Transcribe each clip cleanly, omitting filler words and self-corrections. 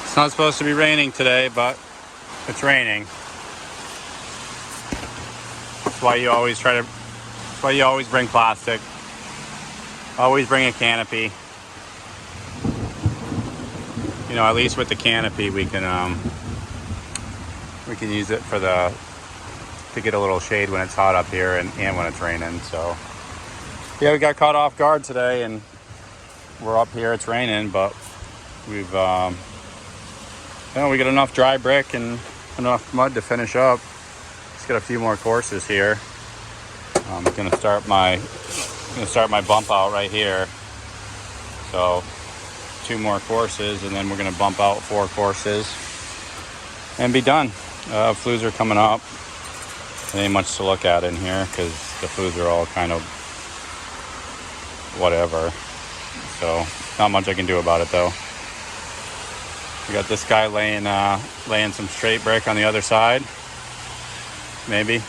It's not supposed to be raining today, but it's raining. That's why you always bring plastic. Always bring a canopy. You know, at least with the canopy we can use it to get a little shade when it's hot up here and when it's raining. So yeah, we got caught off guard today and we're up here, it's raining, but we've we got enough dry brick and enough mud to finish up. Just got a few more courses here. I'm gonna start my bump out right here. So 2 more courses and then we're gonna bump out 4 courses and be done. Flues are coming up. There ain't much to look at in here because the flues are all kind of whatever. So not much I can do about it though. We got this guy laying some straight brick on the other side. Maybe.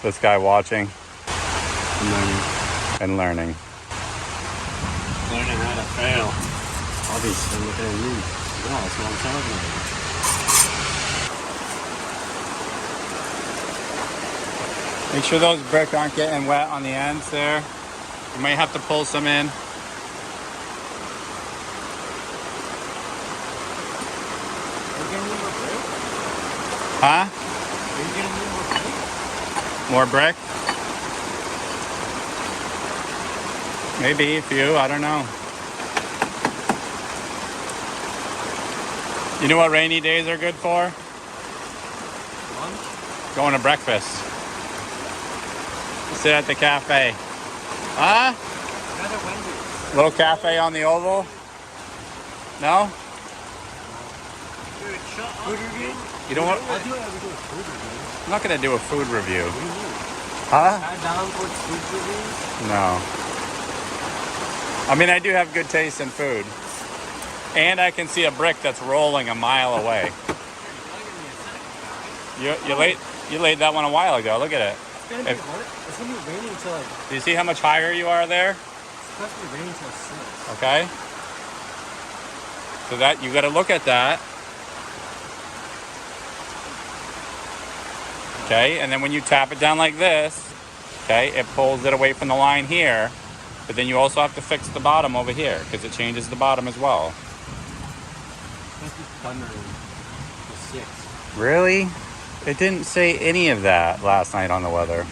This guy watching and learning. Learning how to fail. Obviously, look at you. Yeah, that's what I'm talking about. Make sure those bricks aren't getting wet on the ends there. You might have to pull some in. Huh? Are you getting More brick? Maybe a few, I don't know. You know what rainy days are good for? Lunch? Going to breakfast. Sit at the cafe. Huh? Little cafe on the Oval? No? Dude, shut up. Food review? You don't want... I do have to do a food review. I'm not going to do a food review. What do you mean? Huh? Add down for food reviews? No. I mean, I do have good taste in food. And I can see a brick that's rolling a mile away. You laid that one a while ago. Look at it. It's gonna be hot. It's gonna be raining until Do you see how much higher you are there? It's supposed to be raining until 6. Okay. So that you got to look at that. Okay, and then when you tap it down like this, okay, it pulls it away from the line here. But then you also have to fix the bottom over here because it changes the bottom as well. It's supposed to be thundering till 6. Really? It didn't say any of that last night on the weather.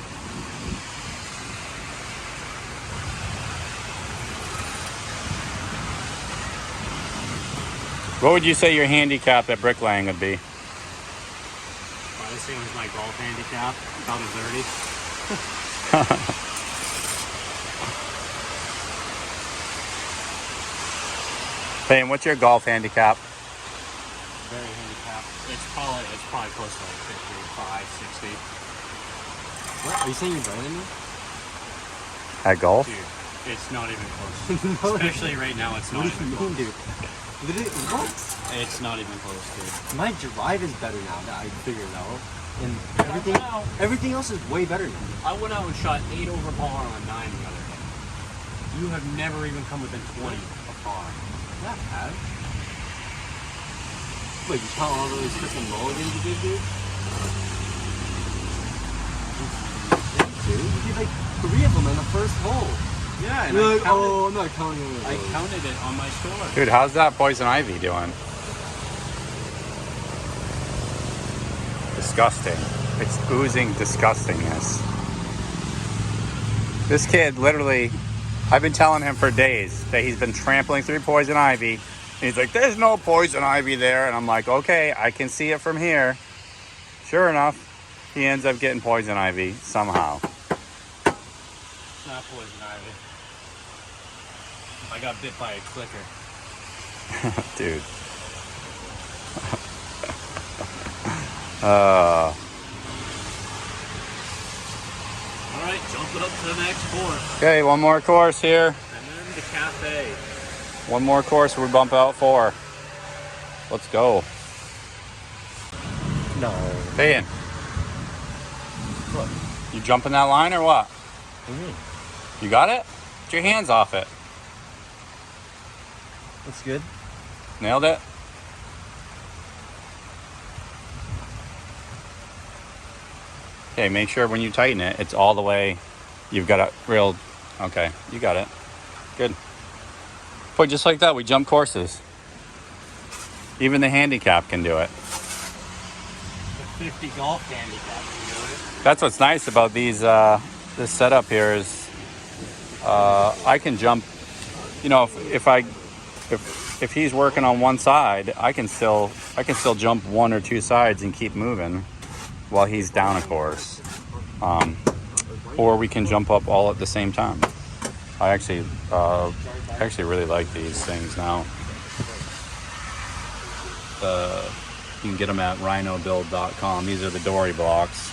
What would you say your handicap at bricklaying would be? This thing was my golf handicap, about a 30. Payne, what's your golf handicap? Very handicapped. It's probably close to like 55, 60. What? Are you saying you're better than me? At golf? Dude, it's not even close. No, especially right now, it's not even close. Dude? Literally, what? It's not even close, dude. My drive is better now that I figured it out. And everything else is way better now. I went out and shot 8 over par on a 9 the other day. You have never even come within 20 of par. Not bad. Wait, you count all those freaking mulligans you did, dude? Dude, you did like 3 of them in the first hole. Yeah, and You're like, oh, I'm not counting it. I counted it on my score. Dude, how's that poison ivy doing? Disgusting. It's oozing disgustingness. This kid literally, I've been telling him for days that he's been trampling through poison ivy. And he's like, there's no poison ivy there. And I'm like, okay, I can see it from here. Sure enough, he ends up getting poison ivy somehow. It's not poison ivy. I got bit by a clicker. Dude. Alright, jump it up to the next course. Okay, one more course here. And then the cafe. One more course we bump out for. Let's go. No. Payne. What? You jumping that line or what? What do you mean? You got it? Get your hands off it. Looks good. Nailed it. Okay, make sure when you tighten it, it's all the way. You've got it real. Okay, you got it. Good. But just like that, we jump courses. Even the handicap can do it. The 50 golf handicap can do it. That's what's nice about these. This setup here is I can jump. You know, if he's working on one side, I can still jump one or two sides and keep moving while he's down a course. Or we can jump up all at the same time. I actually really like these things now. You can get them at rhinobuild.com. These are the dory blocks.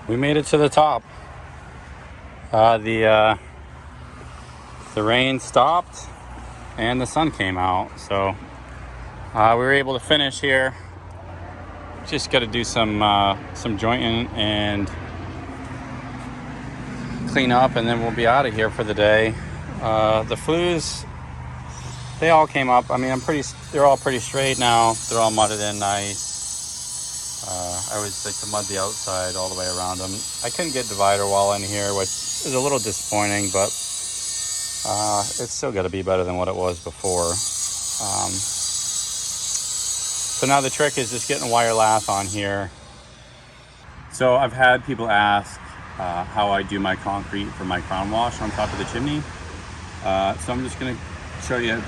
We made it to the top. The rain stopped and the sun came out, so we were able to finish here. Just got to do some jointing and clean up, and then we'll be out of here for the day. The flues, they all came up. I mean, they're all pretty straight now. They're all mudded in nice. I always like to mud the outside all the way around them. I couldn't get divider wall in here, which is a little disappointing, but it's still got to be better than what it was before. So now the trick is just getting wire lath on here. So I've had people ask how I do my concrete for my crown wash on top of the chimney. So I'm just gonna show you,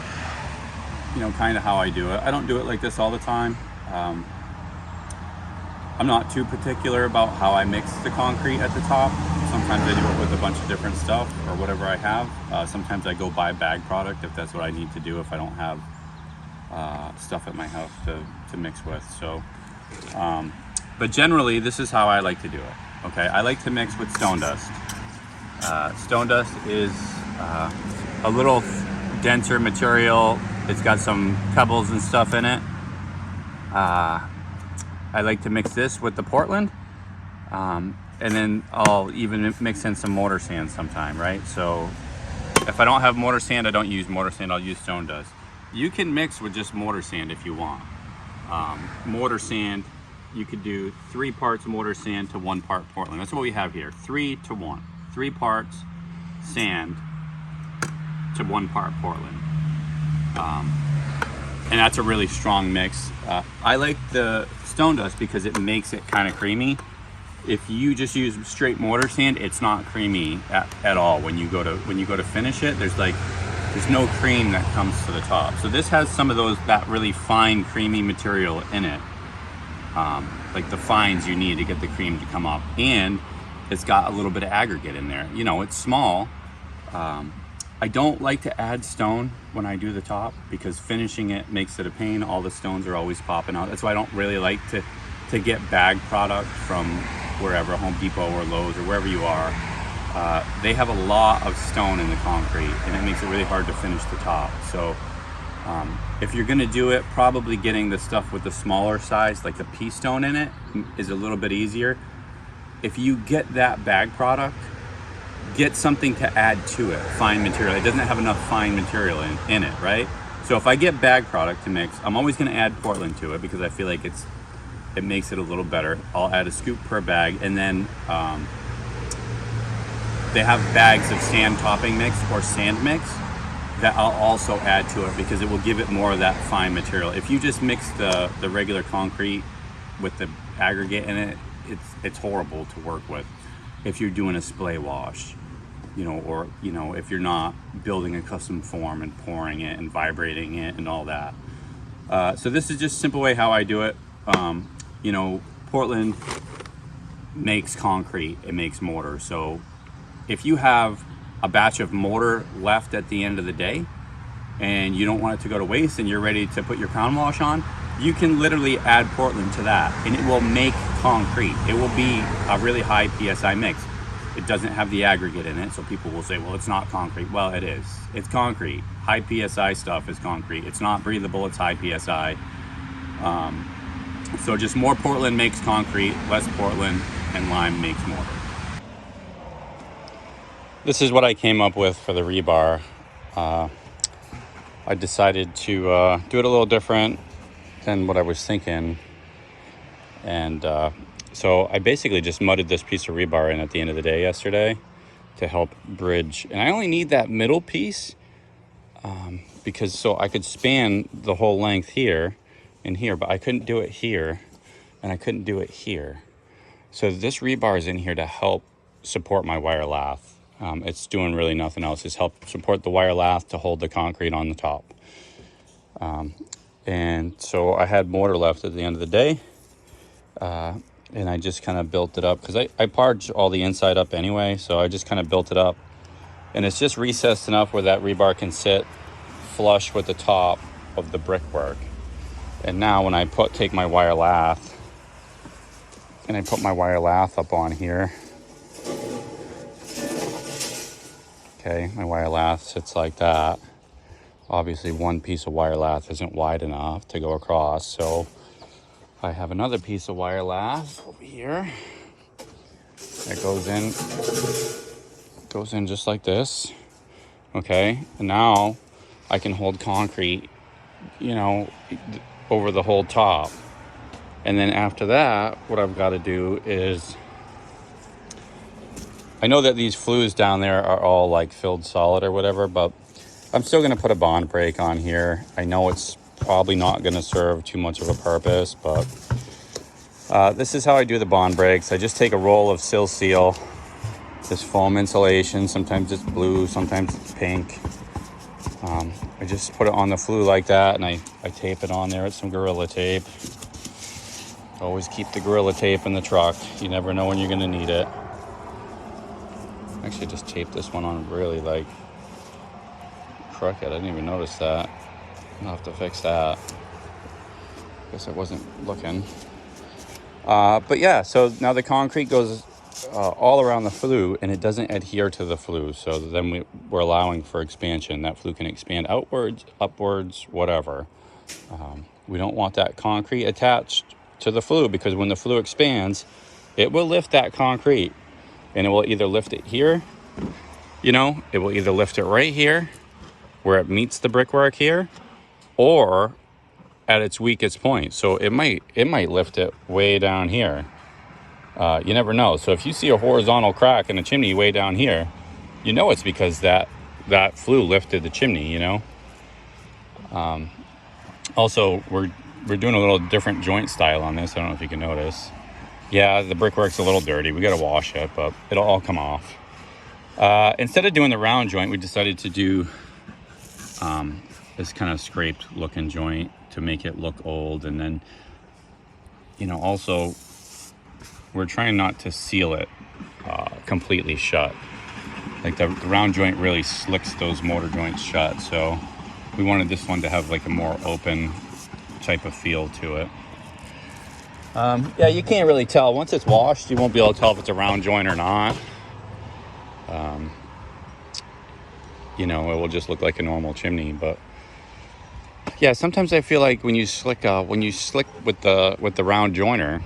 kind of how I do it. I don't do it like this all the time. I'm not too particular about how I mix the concrete at the top. Sometimes I do it with a bunch of different stuff or whatever I have. Sometimes I go buy bag product if that's what I need to do, if I don't have stuff at my house to mix with. So, but generally this is how I like to do it. Okay, I like to mix with stone dust. Stone dust is a little denser material. It's got some pebbles and stuff in it. I like to mix this with the Portland, and then I'll even mix in some mortar sand sometime, right? So if I don't have mortar sand, I don't use mortar sand, I'll use stone dust. You can mix with just mortar sand if you want. Mortar sand, you could do 3 parts mortar sand to 1 part Portland. That's what we have here, 3 to 1. 3 parts sand to 1 part Portland. And that's a really strong mix. I like the stone dust because it makes it kind of creamy. If you just use straight mortar sand, it's not creamy at all. When you go to finish it, there's no cream that comes to the top. So this has some of that really fine creamy material in it, like the fines you need to get the cream to come up, and it's got a little bit of aggregate in there. It's small. I don't like to add stone when I do the top because finishing it makes it a pain. All the stones are always popping out. That's why I don't really like to get bag product from wherever, Home Depot or Lowe's or wherever you are. They have a lot of stone in the concrete, and it makes it really hard to finish the top. So if you're gonna do it, probably getting the stuff with the smaller size, like the pea stone in it, is a little bit easier. If you get that bag product, get something to add to it, fine material. It doesn't have enough fine material in it, right? So if I get bag product to mix, I'm always gonna add Portland to it because I feel like it makes it a little better. I'll add a scoop per bag, and then they have bags of sand topping mix or sand mix that I'll also add to it because it will give it more of that fine material. If you just mix the regular concrete with the aggregate in it, it's horrible to work with if you're doing a splay wash, or if you're not building a custom form and pouring it and vibrating it and all that. So this is just a simple way how I do it. Portland makes concrete, it makes mortar. So if you have a batch of mortar left at the end of the day and you don't want it to go to waste and you're ready to put your crown wash on, you can literally add Portland to that and it will make concrete. It will be a really high PSI mix. It doesn't have the aggregate in it, so people will say, well, it's not concrete. Well, it is. It's concrete. High PSI stuff is concrete. It's not breathable, it's high PSI. So just more Portland makes concrete, less Portland and lime makes mortar. this is what I came up with for the rebar. I decided to do it a little different than what I was thinking. And so I basically just mudded this piece of rebar in at the end of the day yesterday to help bridge. And I only need that middle piece because so I could span the whole length here and here, but I couldn't do it here and I couldn't do it here. So this rebar is in here to help support my wire lath. It's doing really nothing else. It's help support the wire lath to hold the concrete on the top. And so I had mortar left at the end of the day. And I just kind of built it up because I parged all the inside up anyway. So I just kind of built it up. And it's just recessed enough where that rebar can sit flush with the top of the brickwork. And now when I take my wire lath and I put my wire lath up on here. Okay, my wire lath sits like that. Obviously one piece of wire lath isn't wide enough to go across, so I have another piece of wire lath over here that goes in just like this. Okay, and now I can hold concrete, you know, over the whole top. And then after that, what I've got to do is, I know that these flues down there are all like filled solid or whatever, but I'm still going to put a bond break on here. I know it's probably not going to serve too much of a purpose, but this is how I do the bond breaks. I just take a roll of Sil Seal, this foam insulation. Sometimes it's blue, sometimes it's pink. I just put it on the flue like that, and I tape it on there with some Gorilla Tape. Always keep the Gorilla Tape in the truck. You never know when you're going to need it. Actually, just taped this one on really like crooked. I didn't even notice that. I'll have to fix that. Guess I wasn't looking. But yeah, so now the concrete goes all around the flue and it doesn't adhere to the flue. So then we're allowing for expansion. That flue can expand outwards, upwards, whatever. We don't want that concrete attached to the flue because when the flue expands, it will lift that concrete and it will either lift it here, you know, it will either lift it right here where it meets the brickwork here or at its weakest point. So it might lift it way down here. You never know. So if you see a horizontal crack in a chimney way down here, you know it's because that flue lifted the chimney, you know. Also, we're doing a little different joint style on this. I don't know if you can notice. Yeah, the brickwork's a little dirty. We got to wash it, but it'll all come off. Instead of doing the round joint, we decided to do this kind of scraped looking joint to make it look old. And then, you know, also we're trying not to seal it completely shut. Like the round joint really slicks those mortar joints shut. So we wanted this one to have like a more open type of feel to it. Yeah, you can't really tell. Once it's washed, you won't be able to tell if it's a round joint or not. You know, it will just look like a normal chimney. But yeah, sometimes I feel like when you slick with the round joiner,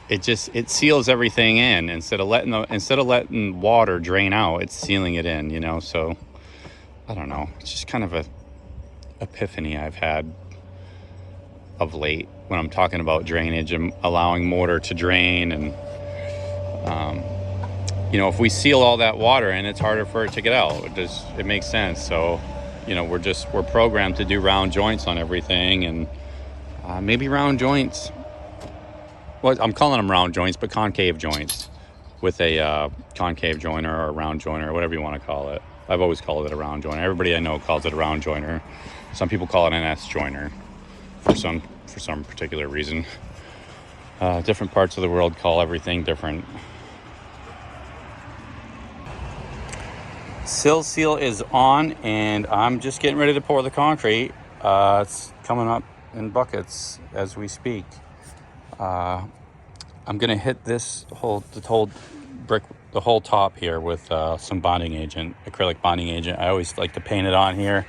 it seals everything in instead of letting water drain out. It's sealing it in, you know. So I don't know. It's just kind of a epiphany I've had of late when I'm talking about drainage and allowing mortar to drain. And you know, if we seal all that water in, it's harder for it to get out. It makes sense. So, you know, we're programmed to do round joints on everything, and maybe round joints. Well, I'm calling them round joints, but concave joints with a concave joiner or a round joiner, or whatever you want to call it. I've always called it a round joiner. Everybody I know calls it a round joiner. Some people call it an S joiner for some particular reason. Different parts of the world call everything different. Sill Seal is on, and I'm just getting ready to pour the concrete. It's coming up in buckets as we speak. I'm gonna hit the whole top here with some bonding agent, acrylic bonding agent. I always like to paint it on here,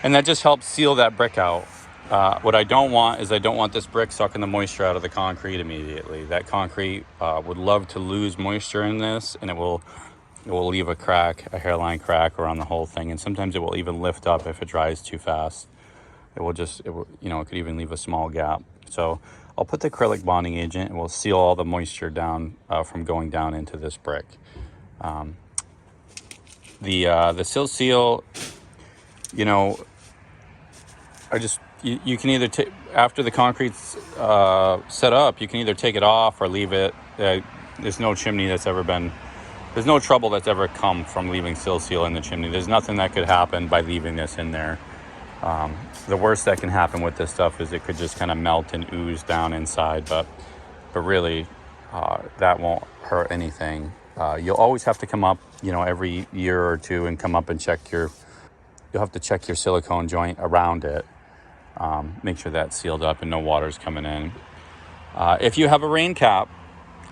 and that just helps seal that brick out. What I don't want is I don't want this brick sucking the moisture out of the concrete immediately. That concrete would love to lose moisture in this, and it will leave a crack, a hairline crack around the whole thing. And sometimes it will even lift up if it dries too fast. It will, it could even leave a small gap. So I'll put the acrylic bonding agent and we'll seal all the moisture down from going down into this brick. The sill seal, you can either take, after the concrete's set up, you can either take it off or leave it. There's no chimney that's ever been, there's no trouble that's ever come from leaving sill seal in the chimney. There's nothing that could happen by leaving this in there. The worst that can happen with this stuff is it could just kind of melt and ooze down inside, but really that won't hurt anything. You'll always have to come up, every year or two and come up and you'll have to check your silicone joint around it. Make sure that's sealed up and no water's coming in. If you have a rain cap,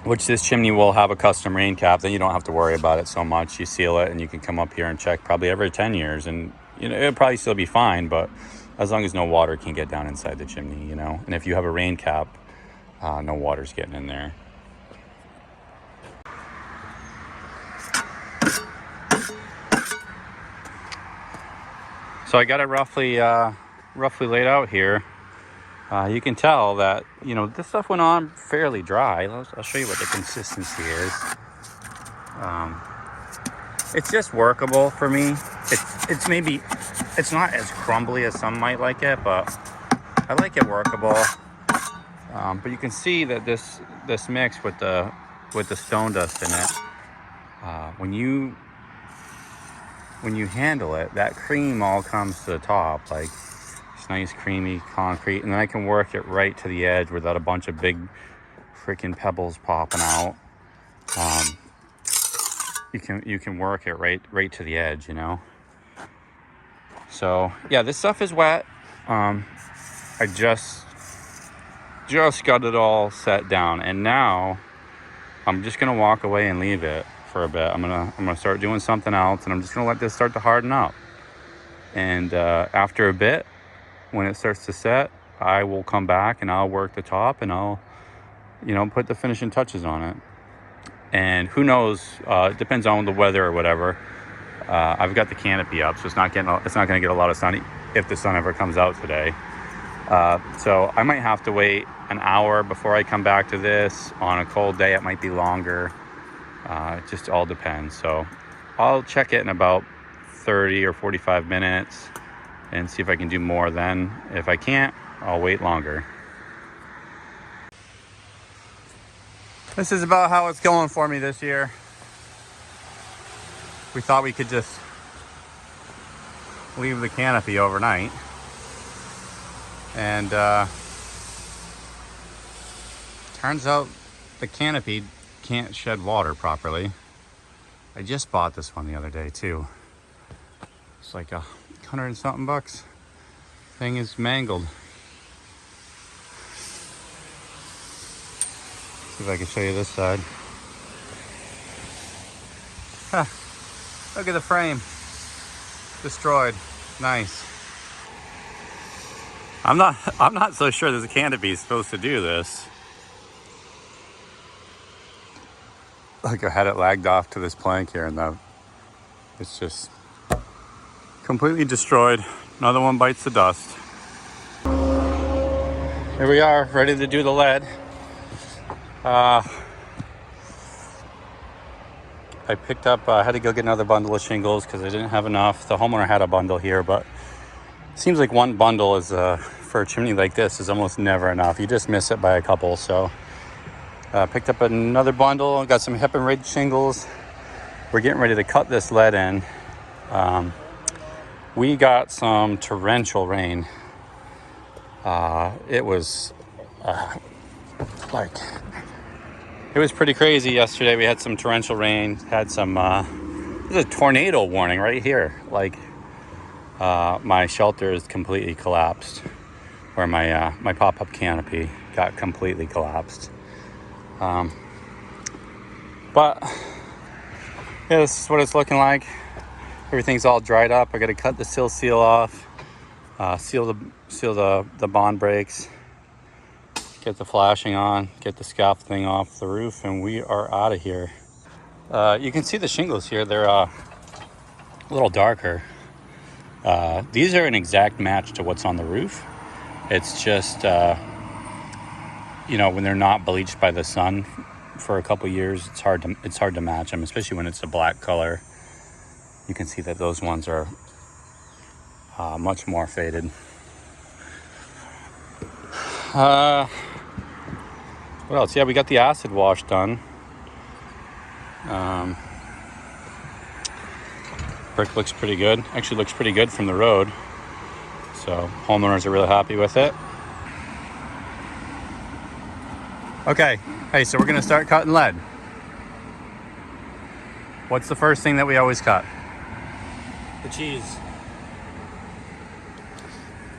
which this chimney will have a custom rain cap, then you don't have to worry about it so much. You seal it and you can come up here and check probably every 10 years and it'll probably still be fine, but as long as no water can get down inside the chimney, and if you have a rain cap, no water's getting in there. So I got it roughly laid out here. You can tell that, this stuff went on fairly dry. I'll show you what the consistency is. It's just workable for me. It's not as crumbly as some might like it, but I like it workable. But you can see that this mix with the stone dust in it, when you handle it, that cream all comes to the top, like it's nice creamy concrete, and then I can work it right to the edge without a bunch of big freaking pebbles popping out. You can work it right to the edge, So yeah, this stuff is wet. I just got it all set down, and now I'm just gonna walk away and leave it for a bit. I'm gonna start doing something else, and I'm just gonna let this start to harden up. And after a bit, when it starts to set, I will come back and I'll work the top and I'll put the finishing touches on it. And who knows, it depends on the weather or whatever. I've got the canopy up, so it's not going to get a lot of sun if the sun ever comes out today. So I might have to wait an hour before I come back to this. On a cold day, it might be longer. It just all depends. So I'll check it in about 30 or 45 minutes and see if I can do more then. If I can't, I'll wait longer. This is about how it's going for me this year. We thought we could just leave the canopy overnight. And turns out the canopy can't shed water properly. I just bought this one the other day too. It's like $100 and something bucks. Thing is mangled. See if I can show you this side. Huh. Look at the frame. Destroyed. Nice. I'm not so sure this canopy is supposed to do this. Like I had it lagged off to this plank here, and it's just completely destroyed. Another one bites the dust. Here we are, ready to do the lead. I picked up, I had to go get another bundle of shingles because I didn't have enough. The homeowner had a bundle here, but it seems like one bundle is for a chimney like this is almost never enough. You just miss it by a couple. So picked up another bundle, got some hip and ridge shingles. We're getting ready to cut this lead in. We got some torrential rain. It was it was pretty crazy yesterday. We had some torrential rain, had some, there's a tornado warning right here. Like, my shelter is completely collapsed, where my pop-up canopy got completely collapsed. But, yeah, this is what it's looking like. Everything's all dried up. I gotta cut the sill seal off. Seal the bond brakes, get the flashing on, get the scaffolding off the roof, and we are out of here. You can see the shingles here. They're a little darker. These are an exact match to what's on the roof. It's just, you know, when they're not bleached by the sun for a couple years, it's hard to match them, especially when it's a black color. You can see that those ones are much more faded. What else? Yeah, we got the acid wash done. Brick looks pretty good. Actually looks pretty good from the road. So homeowners are really happy with it. Okay, hey, so we're gonna start cutting lead. What's the first thing that we always cut? The cheese.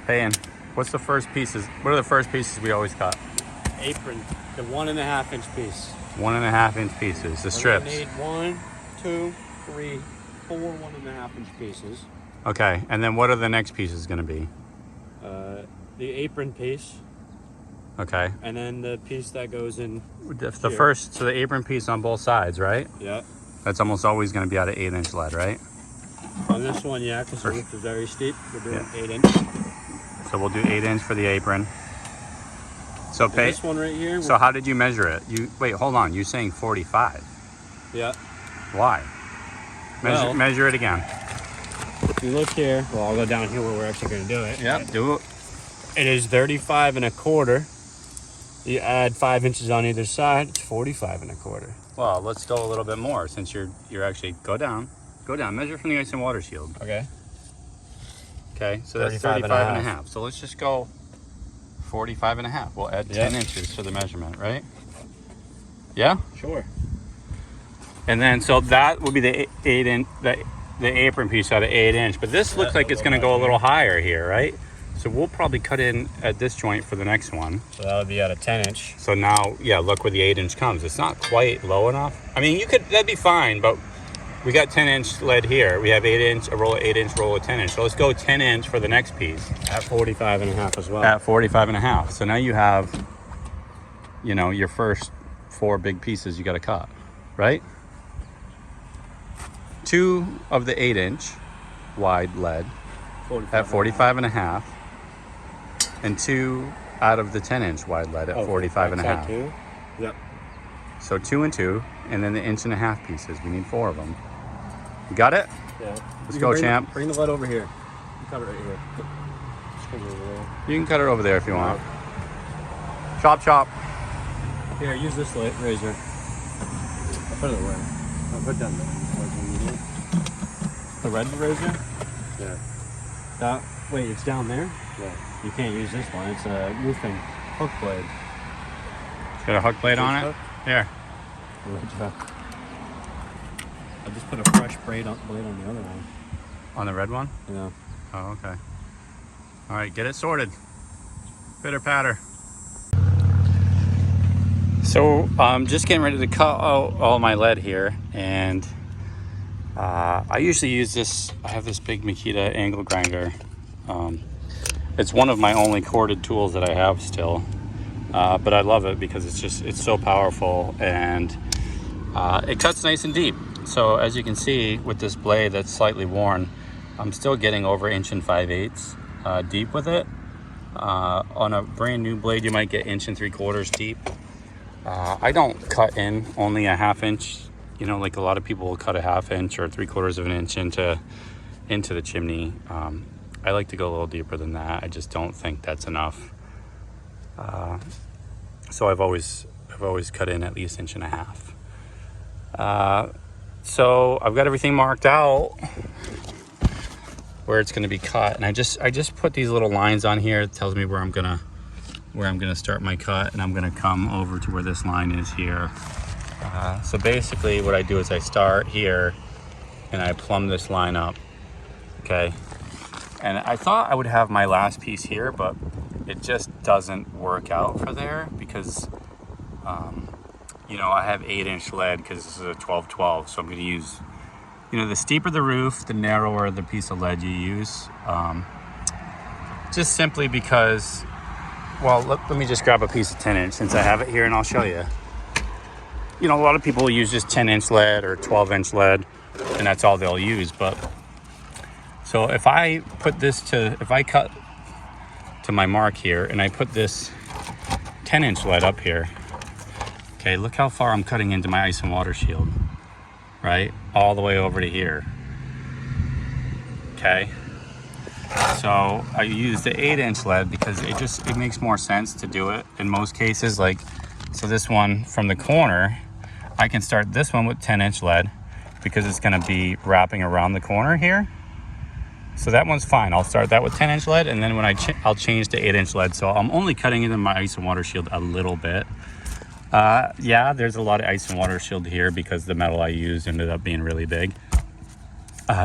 Hey, and what's the first pieces? What are the first pieces we always cut? Apron, the 1.5 inch piece. 1.5 inch pieces, the strips. We need 1, 2, 3, 4 1.5 inch pieces. Okay, and then what are the next pieces gonna be? The apron piece. Okay. And then the piece that goes in The first, so the apron piece on both sides, right? Yeah. That's almost always going to be out of 8-inch lead, right? On this one, yeah, because the roof is very steep. We're doing 8 inch. So we'll do 8-inch for the apron. So pay. This one right here. So how did you measure it? Wait, hold on. You're saying 45. Yeah. Why? Measure it again. If you look here, well, I'll go down here where we're actually going to do it. Yeah, do it. It is 35.25. You add 5 inches on either side, it's 45.25. Well, let's go a little bit more since you're actually go down, measure from the ice and water shield. Okay. Okay, so that's 35.5. So let's just go 45.5. We'll add 10 inches to the measurement, right? Yeah. Sure. And then so that would be the 8-inch, the apron piece out of 8-inch. But this looks like it's going to go a little higher here, right? So we'll probably cut in at this joint for the next one. So that would be at a 10-inch. So now, yeah, look where the 8-inch comes. It's not quite low enough. I mean, that'd be fine, but we got 10-inch lead here. We have 8-inch, a roll of 8-inch, roll of 10-inch. So let's go 10-inch for the next piece. At 45.5 as well. At 45.5. So now you have, you know, your first 4 big pieces you got to cut, right? 2 of the 8-inch wide lead at 45.5. And 2 out of the 10-inch wide lead at 45.5. Yep. So 2 and 2, and then the 1.5-inch pieces. We need 4 of them. You got it? Yeah. Let's go, champ. Bring the lead over here. You cut it right here. Just come over there. You can cut it over there if you want. Chop, chop. Here, use this razor. I'll put it away. I'll put down the red razor? Yeah. Wait, it's down there? Yeah. You can't use this one. It's a roofing hook blade. Got a hook blade on it? Here. I just put a fresh blade on the other one. On the red one? Yeah. Oh, okay. All right, get it sorted. Pitter patter. So I'm just getting ready to cut out all my lead here, and I usually use this. I have this big Makita angle grinder. It's one of my only corded tools that I have still, but I love it because it's so powerful, and it cuts nice and deep. So as you can see with this blade that's slightly worn, I'm still getting over 1 5/8 deep with it. On a brand new blade, you might get 1 3/4 deep. I don't cut in only a 1/2 inch. You know, like a lot of people will cut a 1/2 inch or 3/4 of an inch into the chimney. I like to go a little deeper than that. I just don't think that's enough. So I've always cut in at least 1.5 inches. So I've got everything marked out where it's going to be cut, and I just put these little lines on here. It tells me where I'm gonna start my cut, and I'm gonna come over to where this line is here. So basically what I do is I start here and I plumb this line up. Okay. And I thought I would have my last piece here, but it just doesn't work out for there because, you know, I have 8-inch lead because this is a 12-12. So I'm going to use, you know, the steeper the roof, the narrower the piece of lead you use. just simply because, well, let me just grab a piece of 10-inch since I have it here, and I'll show you. You know, a lot of people use just 10-inch lead or 12-inch lead, and that's all they'll use. But so if I cut to my mark here and I put this 10-inch lead up here, okay, look how far I'm cutting into my ice and water shield, right? All the way over to here, okay? So I use the 8-inch lead because it makes more sense to do it in most cases. Like, so this one from the corner, I can start this one with 10-inch lead because it's gonna be wrapping around the corner here. So that one's fine. I'll start that with 10-inch lead, and then when I'll change to 8-inch lead. So I'm only cutting into my ice and water shield a little bit. Yeah, there's a lot of ice and water shield here because the metal I used ended up being really big.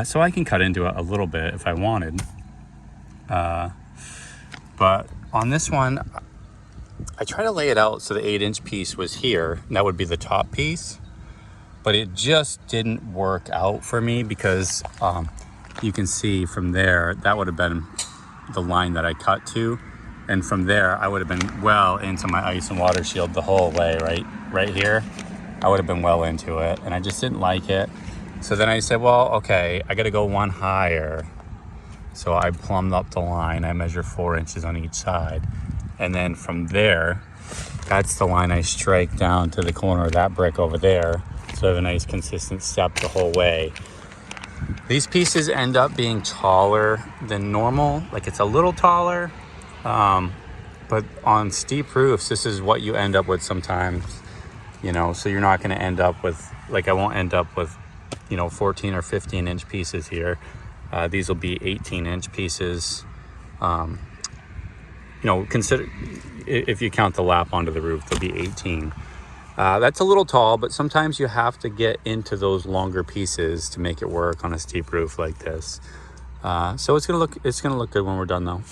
So I can cut into it a little bit if I wanted. But on this one, I try to lay it out so the 8-inch piece was here, and that would be the top piece. But it just didn't work out for me because you can see from there, that would have been the line that I cut to. And from there, I would have been well into my ice and water shield the whole way, right here. I would have been well into it, and I just didn't like it. So then I said, well, okay, I gotta go one higher. So I plumbed up the line. I measure 4 inches on each side. And then from there, that's the line I strike down to the corner of that brick over there. So I have a nice consistent step the whole way. These pieces end up being taller than normal. Like, it's a little taller, but on steep roofs, this is what you end up with sometimes, you know, so you're not gonna end up with, like, I won't end up with, you know, 14 or 15-inch pieces here. These will be 18-inch pieces. You know, consider, if you count the lap onto the roof, they'll be 18. That's a little tall, but sometimes you have to get into those longer pieces to make it work on a steep roof like this. So it's gonna look good when we're done though.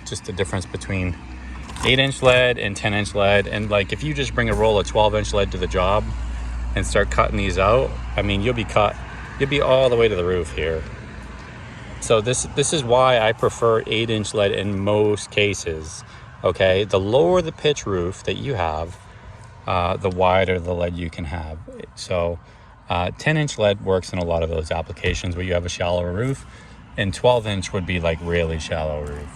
Just the difference between 8-inch lead and 10-inch lead, and like if you just bring a roll of 12-inch lead to the job and start cutting these out, I mean, you'll be all the way to the roof here. So this is why I prefer 8-inch lead in most cases. Okay, the lower the pitch roof that you have, the wider the lead you can have. So 10-inch lead works in a lot of those applications where you have a shallower roof, and 12-inch would be like really shallow roof.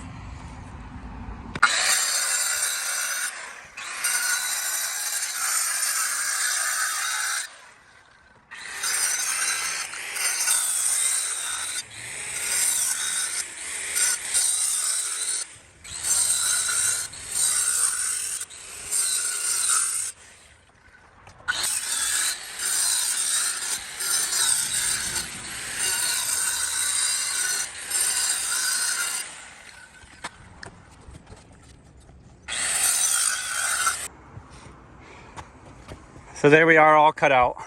So there we are, all cut out.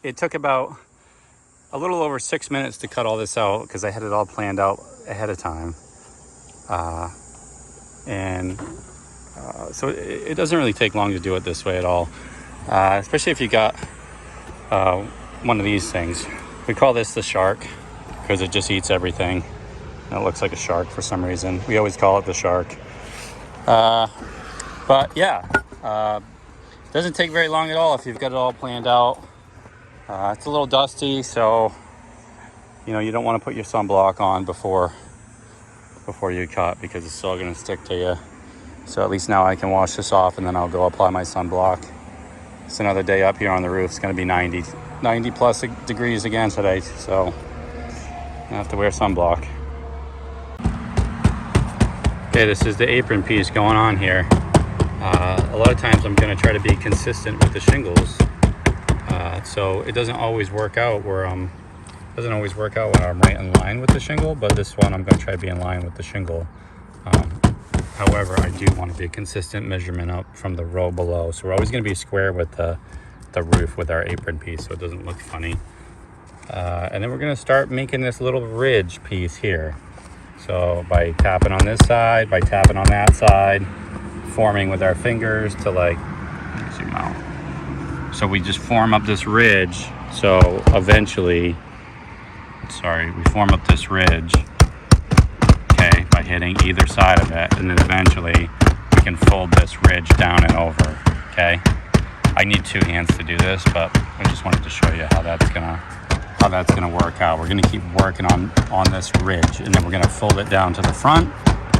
It took about a little over 6 minutes to cut all this out because I had it all planned out ahead of time. So it doesn't really take long to do it this way at all, especially if you got one of these things. We call this the shark because it just eats everything. And it looks like a shark for some reason. We always call it the shark. But yeah. Doesn't take very long at all if you've got it all planned out. It's a little dusty, so you know you don't want to put your sunblock on before you cut because it's still going to stick to you. So at least now I can wash this off and then I'll go apply my sunblock. It's another day up here on the roof. It's going to be 90 plus degrees again today, so I have to wear sunblock. Okay, this is the apron piece going on here. A lot of times I'm going to try to be consistent with the shingles, so it doesn't always work out where I'm right in line with the shingle, but this one I'm going to try to be in line with the shingle. However, I do want to be a consistent measurement up from the row below, so we're always going to be square with the roof with our apron piece so it doesn't look funny. And then we're going to start making this little ridge piece here. So by tapping on this side, by tapping on that side, forming with our fingers to like zoom out. So we just form up this ridge. So eventually, we form up this ridge. Okay, hitting either side of it, and then eventually we can fold this ridge down and over, okay? I need 2 hands to do this, but I just wanted to show you how that's gonna work out. We're gonna keep working on this ridge, and then we're gonna fold it down to the front,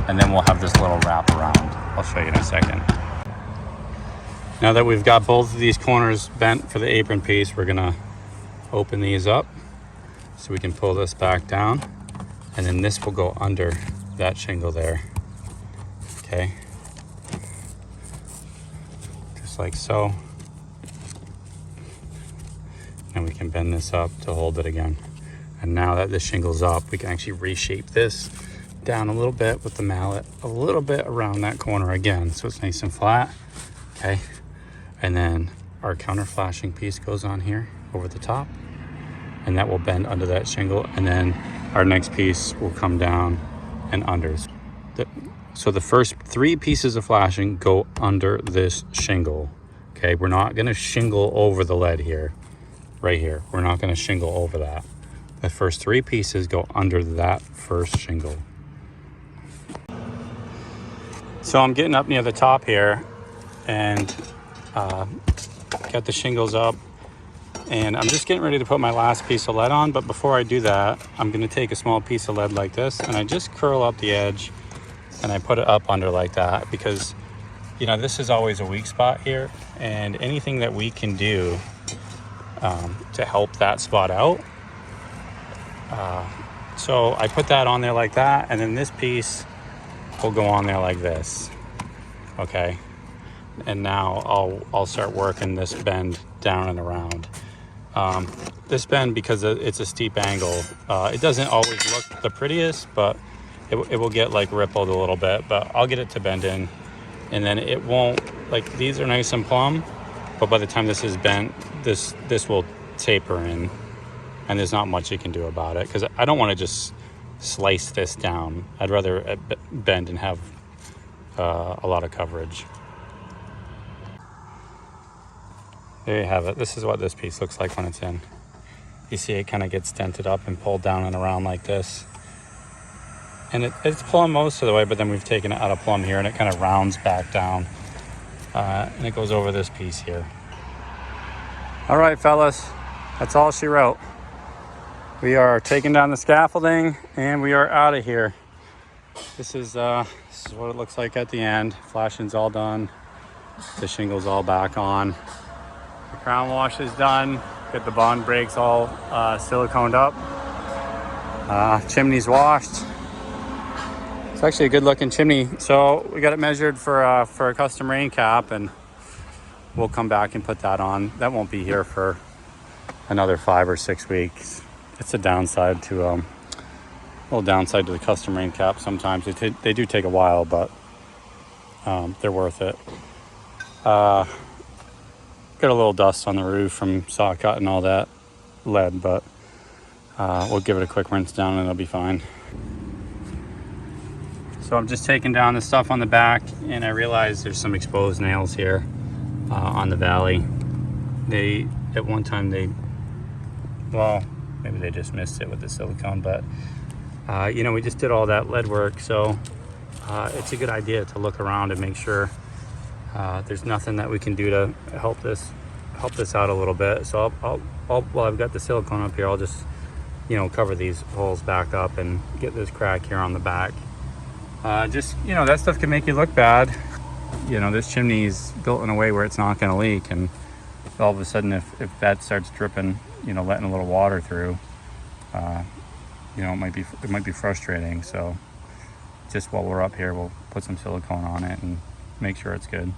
and then we'll have this little wrap around. I'll show you in a second. Now that we've got both of these corners bent for the apron piece, we're gonna open these up so we can pull this back down, and then this will go under that shingle there, okay? Just like so. And we can bend this up to hold it again. And now that the shingle's up, we can actually reshape this down a little bit with the mallet, a little bit around that corner again, so it's nice and flat, okay? And then our counter flashing piece goes on here over the top, and that will bend under that shingle, and then our next piece will come down and under. So the first 3 pieces of flashing go under this shingle, okay? We're not gonna shingle over the lead here. Right here, we're not going to shingle over that. The first 3 pieces go under that first shingle. So I'm getting up near the top here and got the shingles up, and I'm just getting ready to put my last piece of lead on. But before I do that, I'm going to take a small piece of lead like this, and I just curl up the edge and I put it up under like that, because you know, this is always a weak spot here, and anything that we can do to help that spot out. So I put that on there like that, and then this piece will go on there like this, okay? And now I'll start working this bend down and around. This bend, because it's a steep angle, it doesn't always look the prettiest, but it will get like rippled a little bit, but I'll get it to bend in, and then it won't, like, these are nice and plumb, but by the time this is bent, this will taper in, and there's not much you can do about it, because I don't want to just slice this down. I'd rather bend and have a lot of coverage. There you have it. This is what this piece looks like when it's in. You see it kind of gets dented up and pulled down and around like this, and it's plumb most of the way, but then we've taken it out of plumb here, and it kind of rounds back down, and it goes over this piece here. All right, fellas, that's all she wrote. We are taking down the scaffolding, and we are out of here. This is what it looks like at the end. Flashing's all done. The shingle's all back on. The crown wash is done. Get the bond brakes all siliconed up. Chimney's washed. It's actually a good looking chimney. So we got it measured for a custom rain cap, and we'll come back and put that on. That won't be here for another 5 or 6 weeks. It's a downside to little downside to the custom rain cap. Sometimes they do take a while, but they're worth it. Got a little dust on the roof from saw cut and all that lead, but we'll give it a quick rinse down and it'll be fine. So I'm just taking down the stuff on the back, and I realized there's some exposed nails here on the valley. At one time well, maybe they just missed it with the silicone, but you know, we just did all that lead work, so it's a good idea to look around and make sure there's nothing that we can do to help this out a little bit. So while I've got the silicone up here, I'll just, you know, cover these holes back up and get this crack here on the back. Just, you know, that stuff can make you look bad. You know, this chimney is built in a way where it's not going to leak, and all of a sudden if that starts dripping, you know, letting a little water through, you know, it might be frustrating. So just while we're up here, we'll put some silicone on it and make sure it's good.